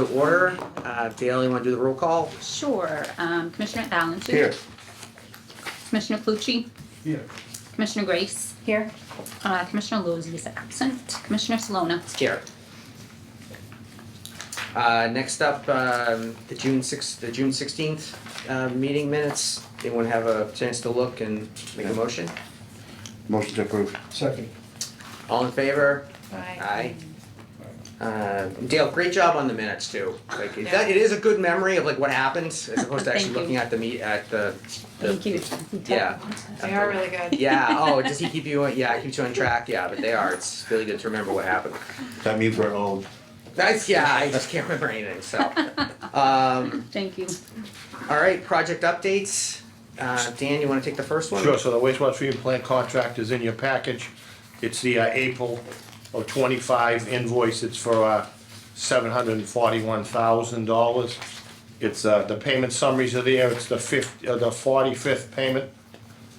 to order. Dale, you want to do the roll call? Sure. Commissioner Allen. Here. Commissioner Clucci. Here. Commissioner Grace. Here. Commissioner Lozey is absent. Commissioner Salona. Here. Next up, the June 16th meeting minutes. Anyone have a chance to look and make a motion? Motion to approve. Second. All in favor? Aye. Dale, great job on the minutes too. Like it is a good memory of like what happened as opposed to actually Thank you. looking at the Thank you. yeah. They are really good. Yeah. Oh, does he keep you? Yeah, he keeps you on track. Yeah, but they are. It's really good to remember what happened. That means we're old. I just can't remember anything. So, Thank you. all right, project updates. Dan, you want to take the first one? Sure, so the wastewater treatment plant contract is in your package. It's the April of 25 invoice. It's for $741,000. It's the payment summaries are there. It's the 45th payment.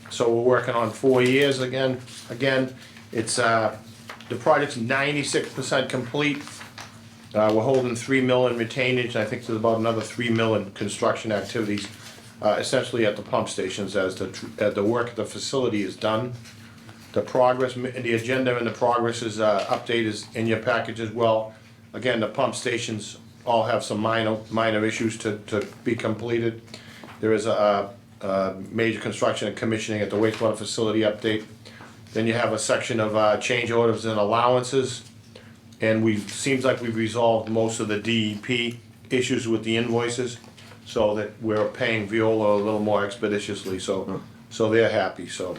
So we're working on 4 years again. It's the project's 96% complete. We're holding $3 million retainage. I think there's about another $3 million construction activities, essentially at the pump stations as the work at the facility is done. The progress, the agenda and the progress is update is in your package as well. Again, the pump stations all have some minor issues to be completed. There is a major construction and commissioning at the wastewater facility update. Then you have a section of change orders and allowances. And seems like we've resolved most of the DEP issues with the invoices, so that we're paying Viola a little more expeditiously, so they're happy, so.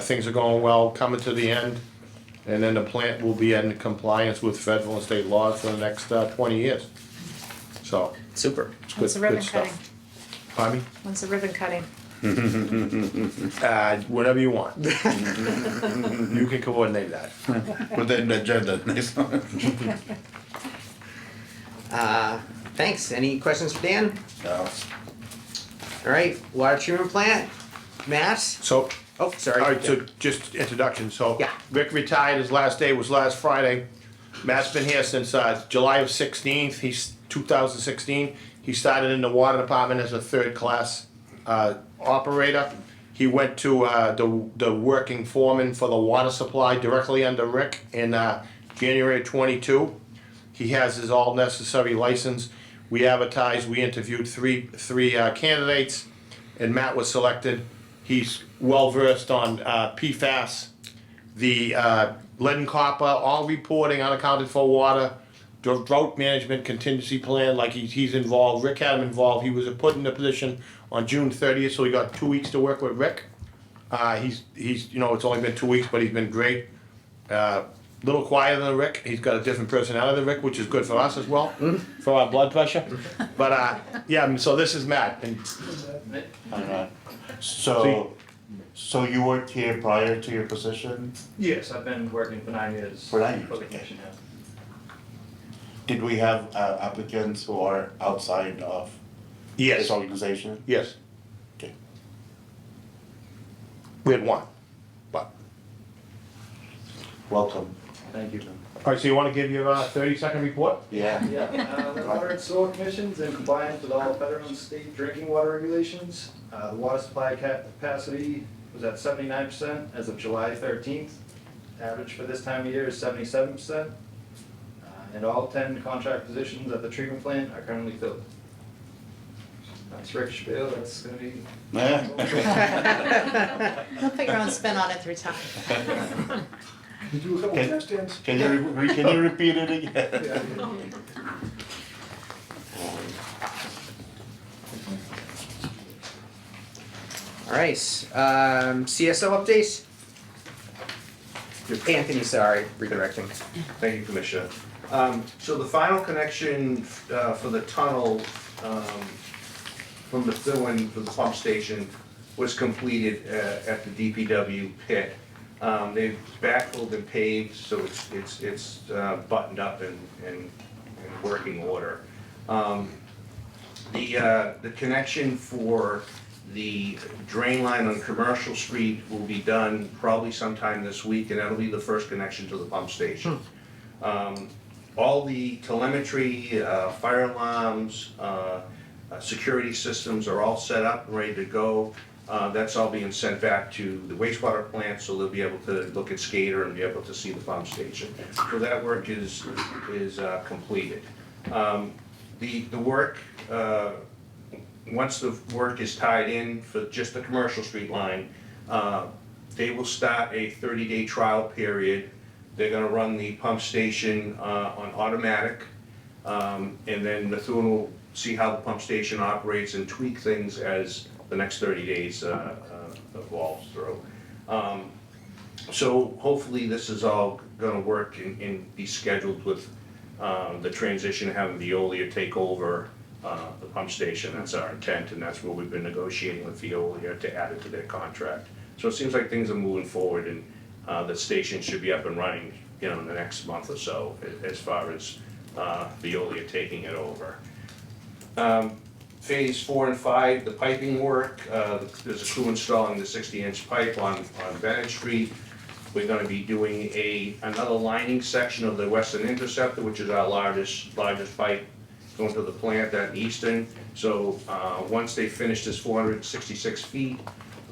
Things are going well, coming to the end, and then the plant will be in compliance with federal and state laws for the next 20 years. So, Super. it's When's the good ribbon stuff. cutting? Pardon me? When's the ribbon cutting? Whatever you want. You can coordinate that. Put that in the agenda. Thanks. Any questions for Dan? No. All right, water treatment plant. Matt. So, Oh, sorry. all right, so just introduction, so. Yeah. Rick retired, his last day was last Friday. Matt's been here since July of 2016. He started in the water department as a third class operator. He went to the working foreman for the water supply directly under Rick in January of 22. He has his all necessary license. We advertised, we interviewed three candidates, and Matt was selected. He's well versed on PFAS, the lead and copper, all reporting, unaccounted for water, drought management contingency plan, like he's involved. Rick had him involved. He was put in the position on June 30th, so he got 2 weeks to work with Rick. He's it's only been 2 weeks, but he's been great. Little quieter than Rick. He's got a different personality than Rick, which is good for us as well, for our blood pressure. But yeah, so this is Matt. And So you worked here prior to your position? Yes, I've been working for 9 years. For 9 years, For the okay. commission, yeah. Did we have applicants who are outside of yes, this organization? yes, Okay. we had one. But Welcome. Thank you. all right, so you want to give your 30-second report? Yeah. Yeah, the Water and Sewer Commission's in compliance with all federal and state drinking water regulations. The water supply capacity was at 79% as of July 13th. Average for this time of year is 77%. And all 10 contract positions at the treatment plant are currently filled. That's Rick Spiel, that's gonna be. You'll put your own spin on it through time. You do a couple Okay. test stands. Can you repeat it again? All right. CSO updates. Anthony, sorry, redirecting. Thank you, Commissioner. So the final connection for the tunnel from the fill-in for the pump station was completed at the DPW pit. They've backfilled and paved, so it's buttoned up and in working order. The connection for the drain line on Commercial Street will be done probably sometime this week, and that'll be the first connection to the pump station. all the telemetry, fire alarms, security systems are all set up and ready to go. That's all being sent back to the wastewater plant, so they'll be able to look at SCADA and be able to see the pump station. So that work is completed. The work, once the work is tied in for just the commercial street line, they will start a 30-day trial period. They're gonna run the pump station on automatic, and then Methuen will see how the pump station operates and tweak things as the next 30 days evolves through. So hopefully this is all gonna work and be scheduled with the transition, having Veolia take over the pump station. That's our intent, and that's what we've been negotiating with Veolia to add it to their contract. So it seems like things are moving forward, and the station should be up and running, you know, in the next month or so, as far as Veolia taking it over. Phase 4 and 5, the piping work, there's a crew installing the 60-inch pipe on Bennett Street. We're gonna be doing another lining section of the Western Interceptor, which is our largest pipe going to the plant at Easton. So once they finish this 466 feet,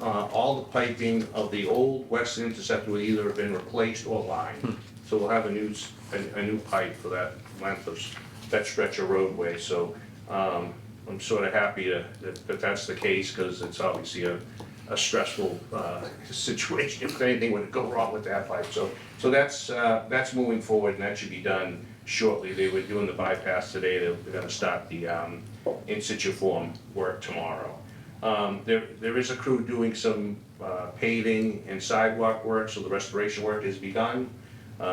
all the piping of the old Western Interceptor will either have been replaced or lined. So we'll have a new pipe for that length of, that stretch of roadway. So I'm sort of happy that that's the case, because it's obviously a stressful situation if anything would go wrong with that pipe. So that's moving forward, and that should be done shortly. They were doing the bypass today. They're gonna start the in situ form work tomorrow. There is a crew doing some paving and sidewalk work, so the restoration work has begun.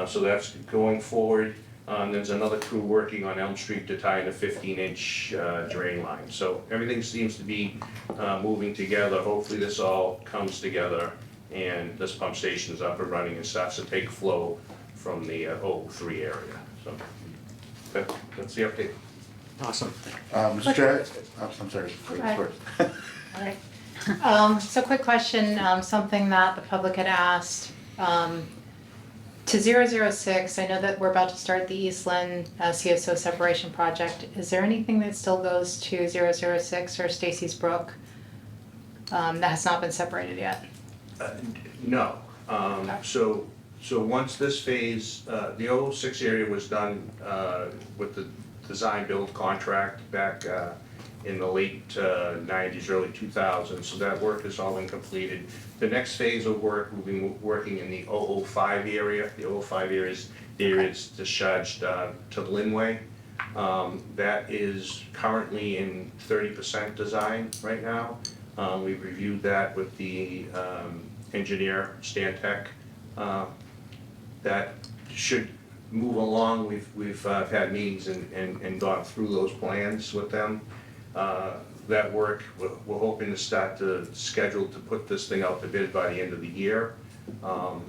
So that's going forward. There's another crew working on Elm Street to tie in a 15-inch drain line. So everything seems to be moving together. Hopefully this all comes together and this pump station is up and running and starts to take flow from the 003 area. So that's the update. Awesome. Mr. Chair, I'm sorry. Okay. First. All right. So quick question, something that the public had asked. To 006, I know that we're about to start the East Lynn CSO separation project. Is there anything that still goes to 006 or Stacy's Brook that has not been separated yet? No. So once this phase, the 006 area was done with the design build contract back in the late 90s, early 2000s, so that work has all been completed. The next phase of work, we'll be working in the 005 area. The 005 area is discharged to Linway. That is currently in 30% design right now. We've reviewed that with the engineer, Stantec. That should move along. We've had meetings and gone through those plans with them. That work, we're hoping to start to schedule to put this thing out to bid by the end of the year. So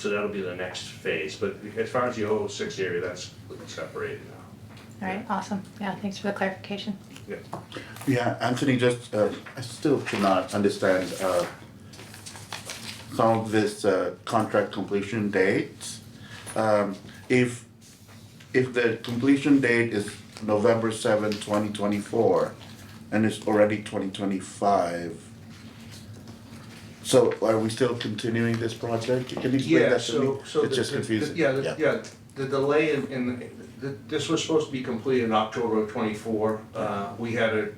that'll be the next phase. But as far as the 006 area, that's separated now. All right, awesome. Yeah, thanks for the clarification. Yeah. Yeah, Anthony, just, I still cannot understand some of this contract completion dates. If the completion date is November 7, 2024, and it's already 2025, so are we still continuing this project? Can you explain Yeah, that to me? so It's just confusing. Yeah, the delay this was supposed to be completed in October of '24. We had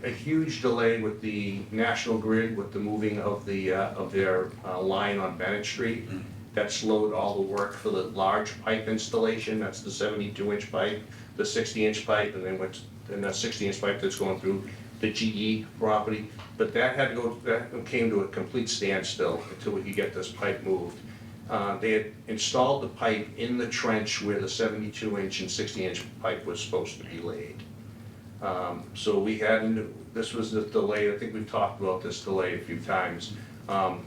a huge delay with the National Grid with the moving of their line on Bennett Street. That slowed all the work for the large pipe installation. That's the 72-inch pipe, the 60-inch pipe, and then the 60-inch pipe that's going through the GE property. But that came to a complete standstill until we could get this pipe moved. They had installed the pipe in the trench where the 72-inch and 60-inch pipe was supposed to be laid. So this was the delay. I think we've talked about this delay a few times.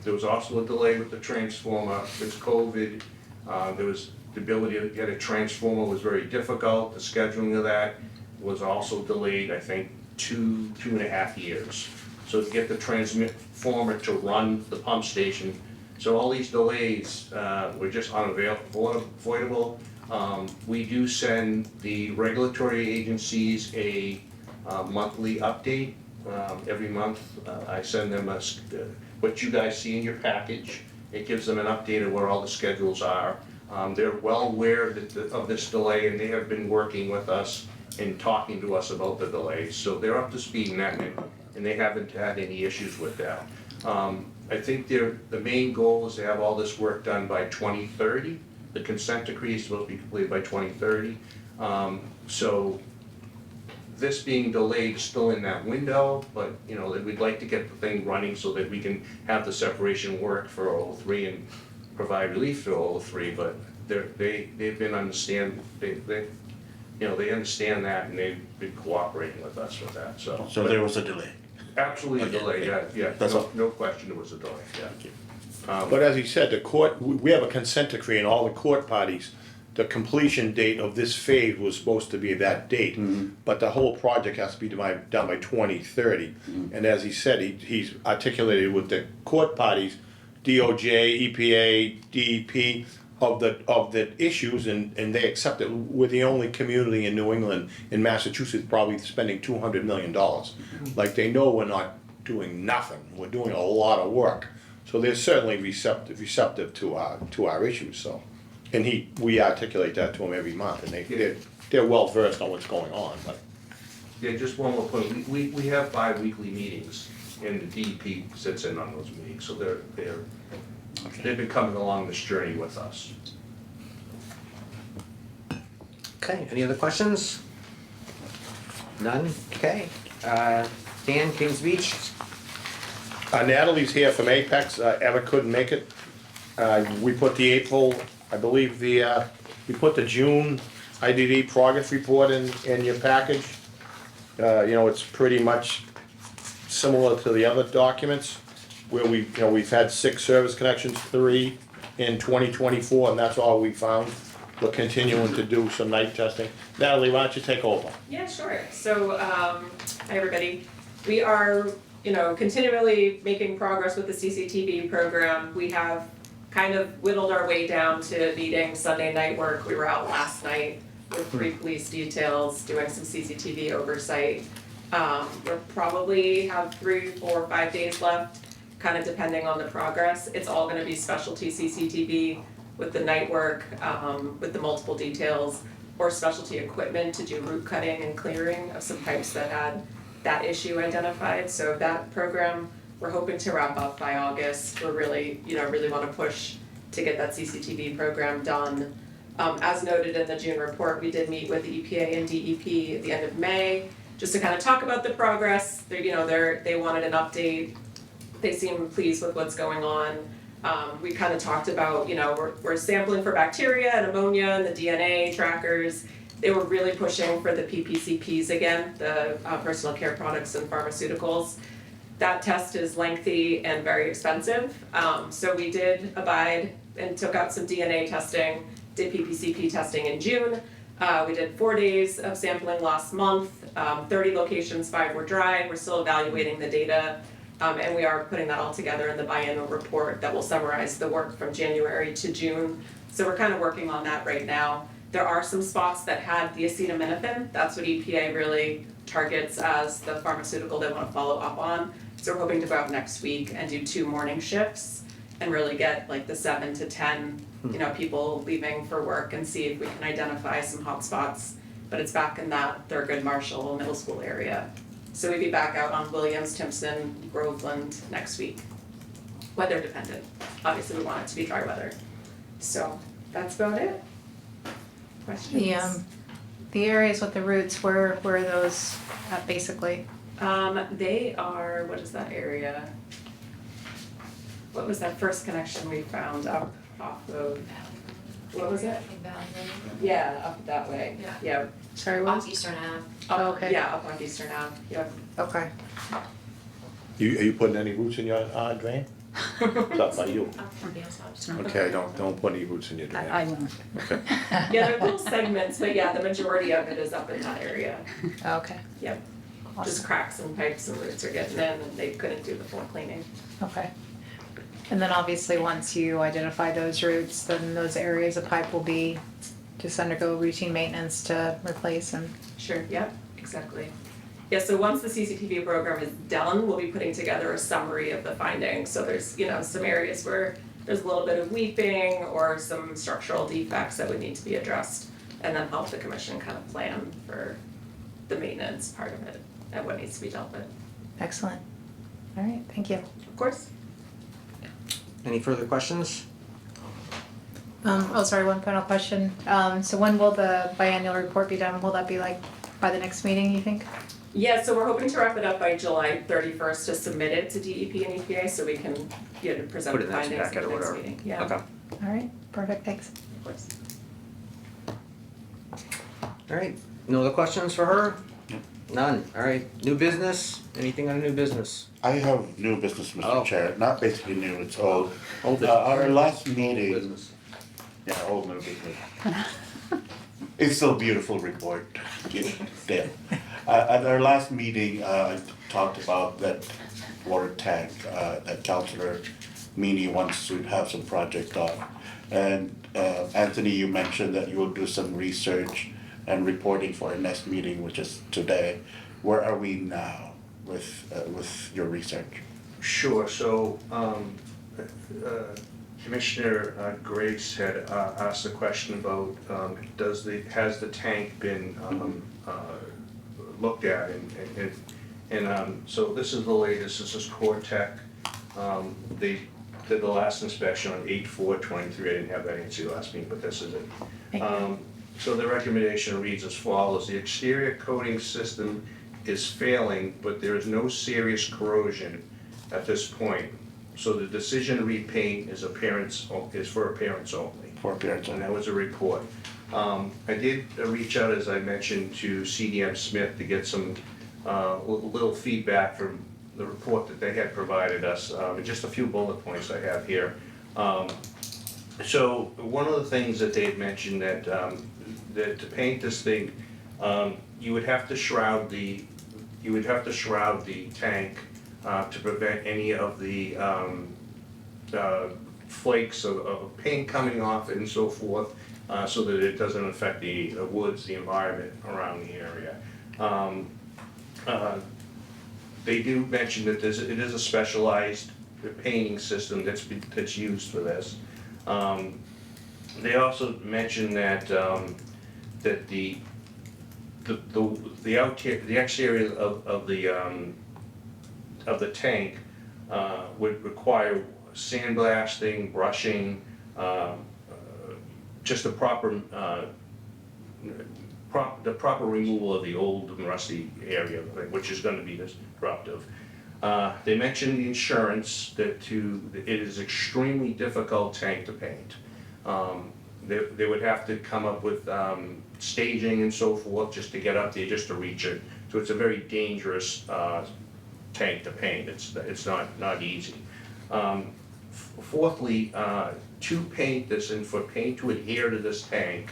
There was also a delay with the transformer. It's COVID. There was the ability to get a transformer was very difficult. The scheduling of that was also delayed, I think, two and a half years. So to get the transformer to run the pump station So all these delays were just unavoidable. We do send the regulatory agencies a monthly update every month. I send them what you guys see in your package. It gives them an update of where all the schedules are. They're well aware of this delay, and they have been working with us and talking to us about the delays. So they're up to speed in that, and they haven't had any issues with that. I think the main goal is to have all this work done by 2030. The consent decree is supposed to be completed by 2030. So this being delayed is still in that window, but you know, we'd like to get the thing running so that we can have the separation work for 03 and provide relief to 03, but they've been they understand that, and they've been cooperating with us with that, so. So there was a delay. Absolutely a delay, yeah, That's all. no question it was a delay, yeah. But as he said, the court, we have a consent decree and all the court parties, the completion date of this phase was supposed to be that date. But the whole project has to be done by 2030. And as he said, he's articulated with the court parties, DOJ, EPA, DEP, of the issues, and they accept it. We're the only community in New England, in Massachusetts, probably spending $200 million. Like, they know we're not doing nothing, we're doing a lot of work. So they're certainly receptive to our issues, so. And we articulate that to them every month, and they're well versed on what's going on, but. Yeah, just one more point, we have bi-weekly meetings, and the DEP sits in on those meetings, so they've been coming along this journey with us. Okay, any other questions? None? Okay. Dan, Kings Beach? Natalie's here from Apex, Eva couldn't make it. We put the April, I believe we put the June IDD progress report in your package. It's pretty much similar to the other documents, where we've had 6 service connections, 3 in 2024, and that's all we found. We're continuing to do some night testing. Natalie, why don't you take over? Yeah, sure. So, hi everybody. We are, continually making progress with the CCTV program. We have kind of whittled our way down to needing Sunday night work. We were out last night with 3 police details doing some CCTV oversight. We'll probably have 3, 4, 5 days left, kind of depending on the progress. It's all gonna be specialty CCTV with the night work, with the multiple details, or specialty equipment to do root cutting and clearing of some pipes that had that issue identified. So that program, we're hoping to wrap up by August. We're really wanna push to get that CCTV program done. As noted in the June report, we did meet with EPA and DEP at the end of May, just to kind of talk about the progress. They wanted an update. They seem pleased with what's going on. We kind of talked about, we're sampling for bacteria and ammonia and the DNA trackers. They were really pushing for the PPCPs again, the personal care products and pharmaceuticals. That test is lengthy and very expensive. So we did abide and took out some DNA testing, did PPCP testing in June. We did 4 days of sampling last month, 30 locations, 5 were dry. We're still evaluating the data. And we are putting that all together in the biannual report that will summarize the work from January to June. So we're kind of working on that right now. There are some spots that had the acetaminophen. That's what EPA really targets as the pharmaceutical they want to follow up on. So we're hoping to go out next week and do 2 morning shifts and really get like the 7 to 10, people leaving for work and see if we can identify some hot spots. But it's back in that Thurgood Marshall middle school area. So we'd be back out on Williams, Timpson, Groveland next week. Weather dependent. Obviously we want it to be dry weather. So that's about it. Questions? The areas with the roots, where are those at basically? They are, what is that area? What was that first connection we found up off the, what was it? Yeah, up that way. Yeah. Sorry, what? Off Eastern Ave. Oh, okay. Yeah, up on Eastern Ave, yep. Okay. Are you putting any roots in your drain? It's up by you. Up from the outside. Okay, don't put any roots in your drain. I won't. Okay. Yeah, there are little segments, but yeah, the majority of it is up in that area. Okay. Yep. Just Awesome. cracks and pipes and roots are getting in and they couldn't do the full cleaning. Okay. And then obviously, once you identify those routes, then those areas of pipe will be just undergo routine maintenance to replace them. Sure, yep, exactly. Yeah, so once the CCTV program is done, we'll be putting together a summary of the findings. So there's, some areas where there's a little bit of weeping or some structural defects that would need to be addressed, and then help the commission kind of plan for the maintenance part of it and what needs to be dealt with. Excellent. All right, thank you. Of course. Any further questions? Sorry, one final question. So when will the biannual report be done? Will that be like by the next meeting, you think? Yeah, so we're hoping to wrap it up by July 31st to submit it to DEP and EPA so we can, present Put it the in the next findings at packet the or next whatever. meeting. Yeah, Okay. All right, perfect, thanks. of course. All right, no other questions for her? None, all right, new business, anything on new business? I have new business, Mr. Oh. Chair, not basically new, it's old. Old Our last Old meeting, business. yeah, old new business. It's still a beautiful report, still. At our last meeting, I talked about that water tank, that Councillor Meany wants to have some project on. And Anthony, you mentioned that you will do some research and reporting for our next meeting, which is today. Where are we now with your research? Sure, so, Commissioner Grace had asked a question about, has the tank been looked at? And so this is the latest, this is Core Tech. They did the last inspection on 8/4/23, I didn't have that answer last meeting, but this is it. Thank you. So the recommendation reads as follows: the exterior coating system is failing, but there is no serious corrosion at this point. So the decision to repaint is for appearance only. For appearance And only. that was a report. I did reach out, as I mentioned, to CDM Smith to get some little feedback from the report that they had provided us, and just a few bullet points I have here. So one of the things that they had mentioned that to paint this thing, you would have to shroud the tank to prevent any of the flakes of paint coming off it and so forth, so that it doesn't affect the woods, the environment around the area. They do mention that it is a specialized painting system that's used for this. They also mentioned that that the exterior of the tank would require sandblasting, brushing, just the proper removal of the old and rusty area, which is going to be disruptive. They mentioned the insurance, it is extremely difficult tank to paint. They would have to come up with staging and so forth just to get up there, just to reach it. So it's a very dangerous tank to paint. It's not easy. Fourthly, to paint this and for paint to adhere to this tank,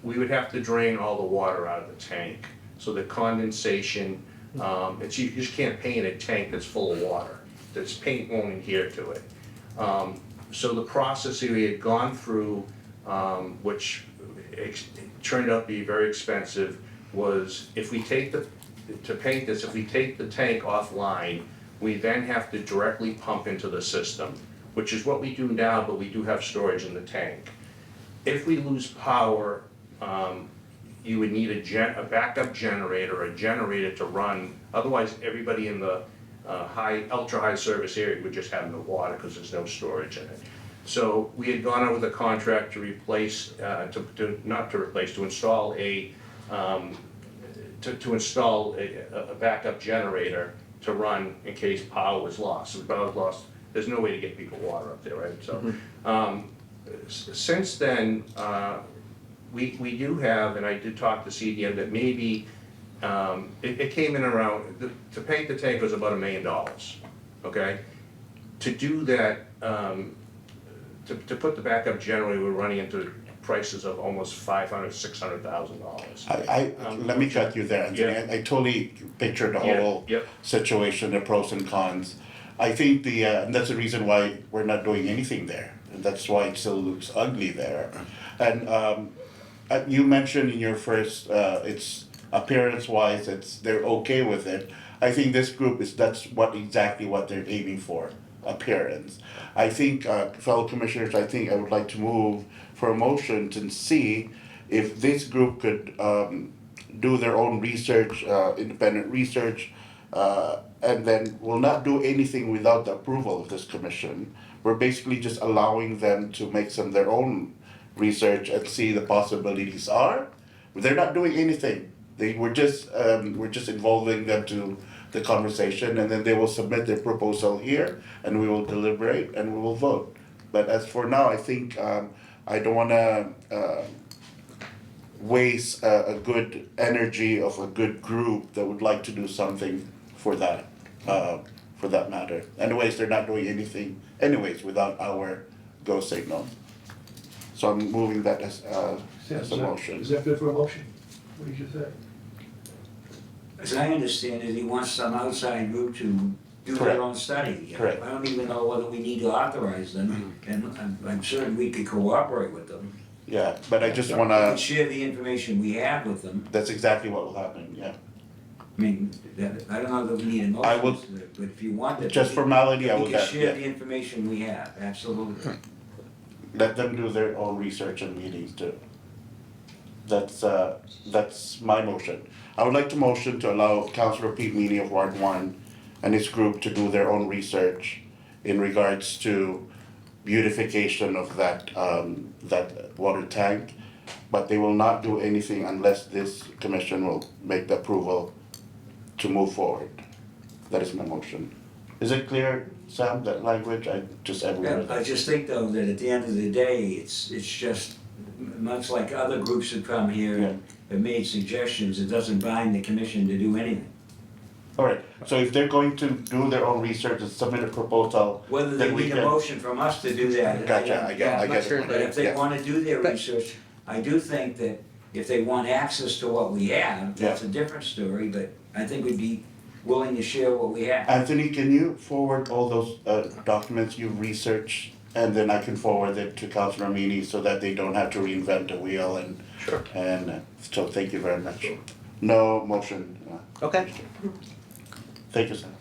we would have to drain all the water out of the tank. So the condensation, you just can't paint a tank that's full of water. This paint won't adhere to it. So the process we had gone through, which turned out to be very expensive, was if we take to paint this, if we take the tank offline, we then have to directly pump into the system, which is what we do now, but we do have storage in the tank. If we lose power, you would need a backup generator, a generator to run. Otherwise, everybody in the ultra high service area would just have no water because there's no storage in it. So we had gone out with a contract to replace, to install a backup generator to run in case power was lost. If power was lost, there's no way to get people water up there, right? So since then, we do have, and I did talk to CDM, that maybe it came in around, to paint the tank was about $1 million, okay? To do that, to put the backup generator, we're running into prices of almost $600,000. Let me cut you there, Anthony. Yeah. I totally pictured the Yeah, whole yep. situation, the pros and cons. I think and that's the reason why we're not doing anything there. And that's why it still looks ugly there. And you mentioned in your first, it's appearance-wise, they're okay with it. I think this group that's exactly what they're aiming for, appearance. I think, fellow commissioners, I would like to move for a motion to see if this group could do their own research, independent research, and then will not do anything without the approval of this commission. We're basically just allowing them to make their own research and see the possibilities are. They're not doing anything. We're just involving them to the conversation, and then they will submit their proposal here, and we will deliberate and we will vote. But as for now, I think I don't want to waste a good energy of a good group that would like to do something for that matter. Anyways, they're not doing anything without our go signal. So I'm moving that as a motion. Is that good for a motion? What did you say? As I understand it, he wants some outside group to do Correct. their own study. Correct. I don't even know whether we need to authorize them, and I'm certain we could cooperate with them. Yeah, but I just We want could to, share the information we have with them. that's exactly what will happen, yeah. I mean, I don't know that we need a I will- motion to it, but if you want it. Just formality, I will We can get, share the yeah. information we have, absolutely. Let them do their own research and meetings too. That's my motion. I would like to motion to allow Councilor Pete Meany of Ward 1 and his group to do their own research in regards to beautification of that water tank. But they will not do anything unless this commission will make the approval to move forward. That is my motion. Is it clear, Sam, that language? I just add Yeah, words. I just think though that at the end of the day, it's just, much like other groups have come here and have made suggestions, it doesn't bind the commission to do anything. All right, so if they're going to do their own research and submit a proposal, Whether they then we need a can. motion from us to do that. Gotcha, I get not it. sure But if they Yeah. wanna do their But- research, I do think that if they want access to what we have, that's a different story, but I think we'd be willing to share what we have. Anthony, can you forward all those documents you've researched? And then I can forward it to Councilor Meany so that they don't have to reinvent the wheel and. Sure. And so thank you very much. No motion. Okay. Thank you, Sam.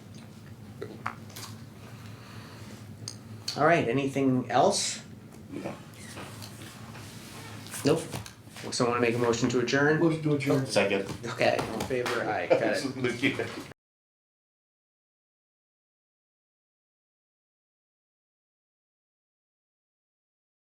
All right, anything else? No. Nope. Someone wanna make a motion to adjourn? Motion to adjourn. Second. Okay, all in favor, aye, got it. Look at it.